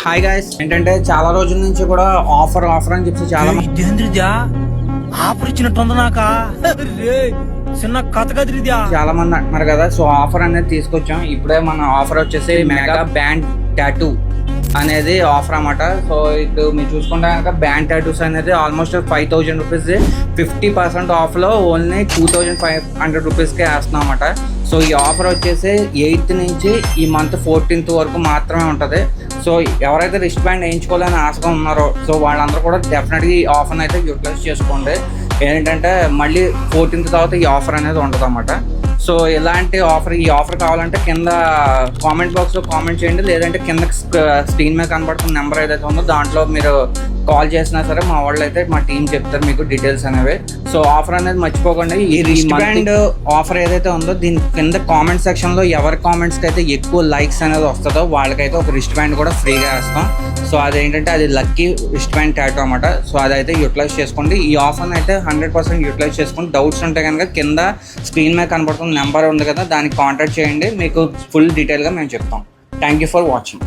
Hi guys, ఏంటంటే చాలా రోజుల నుంచి కూడా ఆఫర్ అని చెప్పి చాలా ఆఫర్ ఇచ్చినట్టుంది నాక చిన్న కథ కదిరిద్యా చాలా మంది అంటున్నారు కదా. సో ఆఫర్ అనేది తీసుకొచ్చాం. ఇప్పుడే మన ఆఫర్ వచ్చేసి మెగా బ్యాండ్ టాటూ అనేది ఆఫర్ అన్నమాట. సో ఇటు మీరు చూసుకుంటే కనుక బ్యాండ్ టాటూస్ అనేది ఆల్మోస్ట్ 5,000 రూపీస్ 50% ఆఫ్లో ఓన్లీ 2,500 రూపీస్కే వేస్తున్నాం అన్నమాట. సో ఈ ఆఫర్ వచ్చేసి 8th నుంచి ఈ మంత్ 14th వరకు మాత్రమే ఉంటుంది. సో ఎవరైతే రిస్ట్ బ్యాండ్ వేయించుకోవాలని ఆశగా ఉన్నారో సో వాళ్ళందరూ కూడా డెఫినెట్గా ఈ ఆఫర్ని అయితే యూటిలైజ్ చేసుకోండి. ఏంటంటే మళ్ళీ 14th తర్వాత ఈ ఆఫర్ అనేది ఉంటుంది అన్నమాట. సో ఇలాంటి ఈ ఆఫర్ కావాలంటే కింద కామెంట్ బాక్స్లో కామెంట్ చేయండి, లేదంటే కింద స్క్రీన్ మీద కనబడుతున్న నెంబర్ ఏదైతే ఉందో దాంట్లో మీరు కాల్ చేసినా సరే మా వాళ్ళు అయితే మా టీం చెప్తారు మీకు డీటెయిల్స్ అనేవి. సో ఆఫర్ అనేది మర్చిపోకండి. ఈ రిస్ట్ బ్యాండ్ ఆఫర్ ఏదైతే ఉందో దీని కింద కామెంట్ సెక్షన్లో ఎవరి కామెంట్స్కి అయితే ఎక్కువ లైక్స్ అనేది వస్తుందో వాళ్ళకైతే ఒక రిస్ట్ బ్యాండ్ కూడా ఫ్రీగా వేస్తాం. సో అదేంటంటే అది లక్కీ రిస్ట్ బ్యాండ్ టాటూ అన్నమాట. సో అదైతే యూటిలైజ్ చేసుకోండి. ఈ ఆఫర్ని అయితే 100% యూటిలైజ్ చేసుకోండి. డౌట్స్ ఉంటే కనుక కింద స్క్రీన్ మీద కనబడుతున్న నెంబర్ ఉంది కదా, దానికి కాంటాక్ట్ చేయండి. మీకు ఫుల్ డీటెయిల్గా మేము చెప్తాం. Thank you for watching.